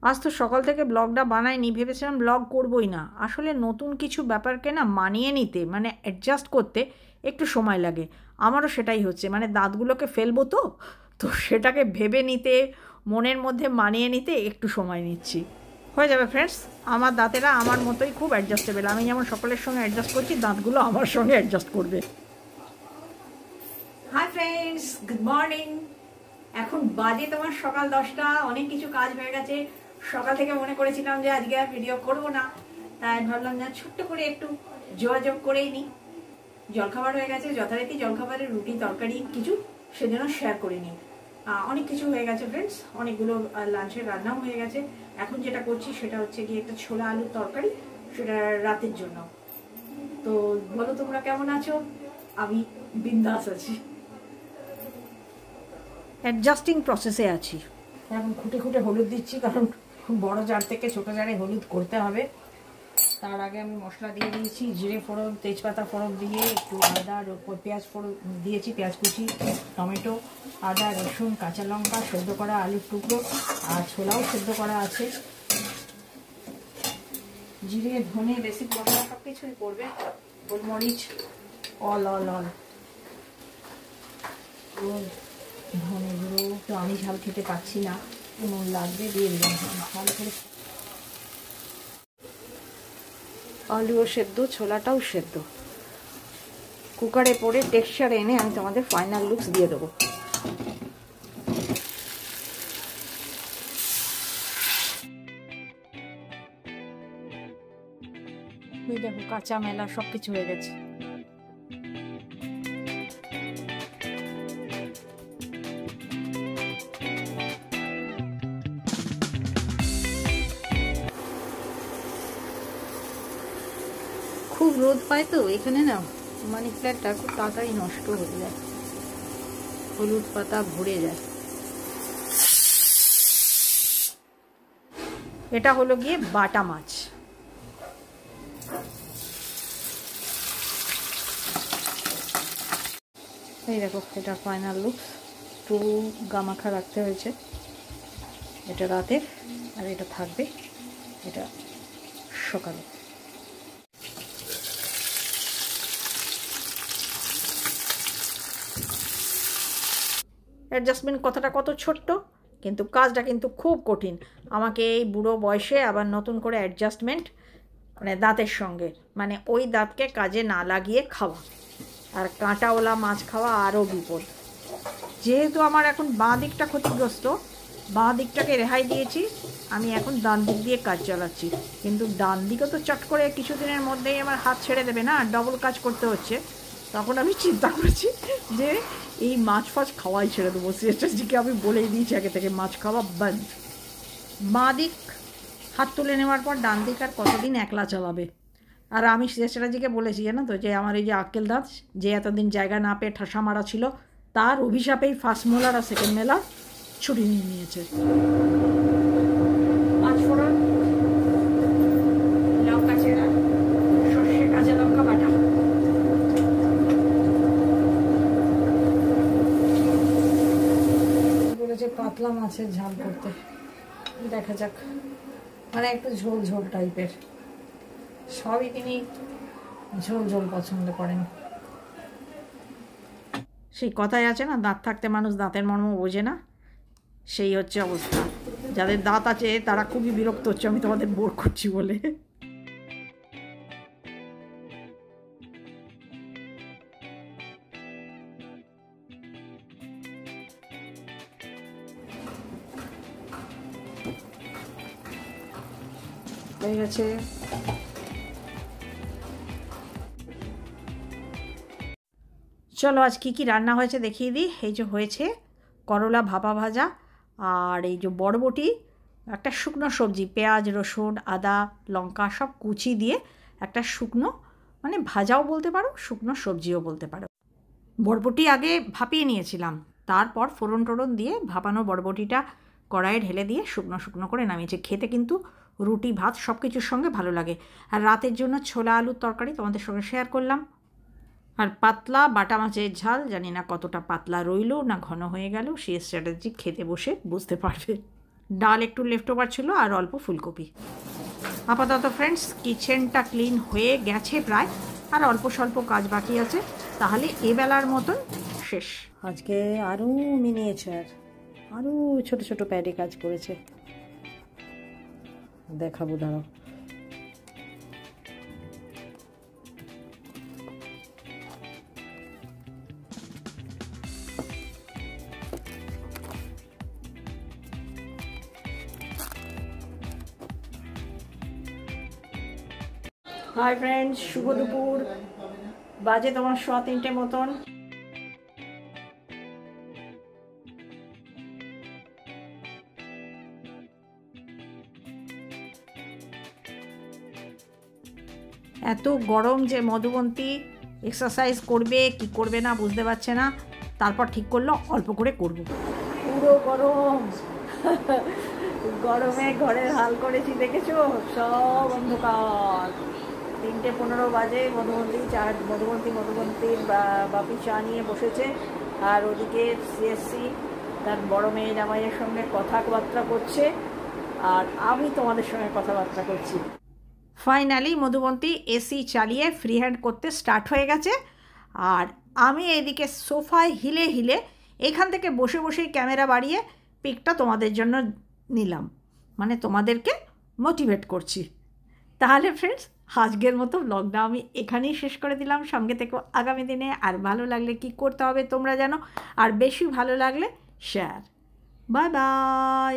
আজ তো সকাল থেকে ব্লগটা বানাইনি, ভেবেছিলাম ব্লগ করবই না। আসলে নতুন কিছু ব্যাপারকে না মানিয়ে নিতে, মানে অ্যাডজাস্ট করতে একটু সময় লাগে। আমারও সেটাই হচ্ছে, মানে দাঁতগুলোকে ফেলবো তো তো সেটাকে ভেবে নিতে, মনের মধ্যে মানিয়ে নিতে একটু সময় নিচ্ছি। হয়ে যাবে ফ্রেন্ডস, আমার দাঁতেরা আমার মতোই খুব অ্যাডজাস্টেবল। আমি যেমন সকলের সঙ্গে অ্যাডজাস্ট করছি, দাঁতগুলো আমার সঙ্গে অ্যাডজাস্ট করবে। Hi friends, good morning. এখন বাজে তোমার সকাল 10টা। অনেক কিছু কাজ হয়ে গেছে। সকাল থেকে মনে করেছিলাম যে আজকে আর ভিডিও করবো না, তাই ভাবলাম যে ছোট্ট করে একটু যোগাযোগ করেই নিই। জলখাবার হয়ে গেছে, যথারীতি জলখাবারের রুটি তরকারি কিছু সেজন্য শেয়ার করে নিই। অনেক কিছু হয়ে গেছে ফ্রেন্ডস, অনেকগুলো লাঞ্চের রান্নাও হয়ে গেছে। এখন যেটা করছি সেটা হচ্ছে গিয়ে একটা ছোলা আলুর তরকারি, সেটা রাতের জন্য। তো বলো তোমরা কেমন আছো? আমি বিন্দাস আছি, অ্যাডজাস্টিং প্রসেসে আছি। এখন খুঁটে খুঁটে হলুদ দিচ্ছি, কারণ বড় জার থেকে ছোটো জারে হলুদ করতে হবে। তার আগে আমি মশলা দিয়ে দিয়েছি, জিরে ফোড়ন, তেজপাতা ফোড়ন দিয়ে একটু আদা পেঁয়াজ ফোড়ন দিয়েছি, পেঁয়াজ কুচি, টমেটো, আদা, রসুন, কাঁচা লঙ্কা, সেদ্ধ করা আলুর টুকরো, আর ছোলাও সেদ্ধ করা আছে। জিরে ধনে বেসিক মশলা সব কিছুই পড়বে, গোলমরিচ অল ধনে গুঁড়ো। তো আমি ঝাল খেতে পাচ্ছি না, নুন লাগবে, দিয়ে দিলাম ভালো করে। আলুও সেদ্ধ, ছোলাটাও সেদ্ধ। কুকারে পরে টেক্সচার এনে আমি তোমাদের ফাইনাল লুকস দিয়ে দেবো। ওই দেখো কাঁচা মেলা সব কিছু হয়ে গেছে। খুব রোদ পায় তো এখানে না, মানি প্ল্যান্টটা খুব তাড়াতাড়ি নষ্ট হয়ে যায়, হলুদ পাতা ভরে যায়। এটা হলো গিয়ে বাটা মাছ। এই দেখো, এটা ফাইনাল লুক। একটু গামাখা রাখতে হয়েছে। এটা রাতের, আর এটা থাকবে এটা সকালে। অ্যাডজাস্টমেন্ট কথাটা কত ছোট্ট, কিন্তু কাজটা কিন্তু খুব কঠিন। আমাকে এই বুড়ো বয়সে আবার নতুন করে অ্যাডজাস্টমেন্ট, মানে দাঁতের সঙ্গে, মানে ওই দাঁতকে কাজে না লাগিয়ে খাওয়া, আর কাঁটাওয়ালা মাছ খাওয়া আরও বিপদ। যেহেতু আমার এখন বাঁ দিকটা ক্ষতিগ্রস্ত, বাঁ দিকটাকে রেহাই দিয়েছি, আমি এখন ডান দিক দিয়ে কাজ চালাচ্ছি। কিন্তু ডান দিকে তো চট করে কিছুদিনের মধ্যেই আমার হাত ছেড়ে দেবে না, ডবল কাজ করতে হচ্ছে। তখন আমি চিন্তা করেছি যে এই মাছ ফাছ খাওয়াই ছেড়ে দেবো। সিএসএসজিকে আমি বলেই দিয়েছি আগে থেকে, মাছ খাওয়া বন্ধ। বাঁ দিক হাত তুলে নেওয়ার পর ডান দিক আর কতদিন একলা চালাবে। আর আমি সিএসএসজিকে বলেছি জানো তো, যে আমার এই যে আক্কেল দাঁত, যে এতদিন জায়গা না পেয়ে ঠাসা মারা ছিল, তার অভিশাপেই ফার্স্ট মোলার আর সেকেন্ড মেলা ছুটি নিয়ে নিয়েছে। পাঁচফোড়ন, লঙ্কা চেরা, সর্ষে, কাঁচা লঙ্কা বাটা। বলেছে পাতলা মাছের ঝাল করতে, দেখা যাক, মানে একটু ঝোল ঝোল টাইপের। সবই তিনি ঝোল ঝোল পছন্দ করেন। সেই কথাই আছে না, দাঁত থাকতে মানুষ দাঁতের মর্ম বোঝে না, সেই হচ্ছে অবস্থা। যাদের দাঁত আছে তারা খুবই বিরক্ত হচ্ছে আমি তোমাদের বোর করছি বলে। হয়ে গেছে। চলো আজ কী কী রান্না হয়েছে দেখিয়ে দিই। এই যে হয়েছে করলা ভাপা ভাজা, আর এই যে বরবটি, একটা শুকনো সবজি, পেঁয়াজ রসুন আদা লঙ্কা সব কুচি দিয়ে একটা শুকনো, মানে ভাজাও বলতে পারো, শুকনো সবজিও বলতে পারো। বরবটি আগে ভাপিয়ে নিয়েছিলাম, তারপর ফোড়ন টোড়ন দিয়ে ভাপানো বরবটিটা কড়াইয়ে ঢেলে দিয়ে শুকনো শুকনো করে নামিয়েছি। খেতে কিন্তু রুটি ভাত সব কিছুর সঙ্গে ভালো লাগে। আর রাতের জন্য ছোলা আলুর তরকারি তোমাদের সঙ্গে শেয়ার করলাম। আর পাতলা বাটা মাছের ঝাল, জানি না কতটা পাতলা রইল না ঘন হয়ে গেল, সেই স্ট্র্যাটেজি খেতে বসে বুঝতে পারবে। ডাল একটু লেফট ওভার ছিল আর অল্প ফুলকপি। আপাতত ফ্রেন্ডস কিচেনটা ক্লিন হয়ে গেছে প্রায়, আর অল্প স্বল্প কাজ বাকি আছে, তাহলে এবেলার মতন শেষ। আজকে আরও মিনিয়েচার, আরও ছোট ছোট প্যাডে কাজ করেছে, দেখাবো দাঁড়াও। হাই ফ্রেন্ডস, শুভ দুপুর, বাজে তোমার 3:15 মতন। এত গরম যে মধুবন্তী এক্সারসাইজ করবে কি করবে না বুঝতে পারছে না, তারপর ঠিক করলো অল্প করে করব। পুরো গরম, গরমে ঘরের হাল করেছি দেখেছো, সব অন্ধকার। 3:15 বাজে, মধুবন্তীর বাপি চা নিয়ে বসেছে, আর ওদিকে সিএসসি তার বড় মেয়ে জামাইয়ের সঙ্গে কথাবার্তা করছে, আর আমি তোমাদের সঙ্গে কথাবার্তা করছি। ফাইনালি মধুবন্তী এসি চালিয়ে ফ্রি হ্যান্ড করতে স্টার্ট হয়ে গেছে, আর আমি এদিকে সোফায় হিলে হিলে এখান থেকে বসে বসেই ক্যামেরা বাড়িয়ে পিকটা তোমাদের জন্য নিলাম, মানে তোমাদেরকে মোটিভেট করছি। তাহলে ফ্রেন্ডস, আজকের মতো ব্লগটা আমি এখানেই শেষ করে দিলাম। সঙ্গে থেকে আগামী দিনে আর ভালো লাগলে কি করতে হবে তোমরা জানো, আর বেশি ভালো লাগলে শেয়ার। Bye bye.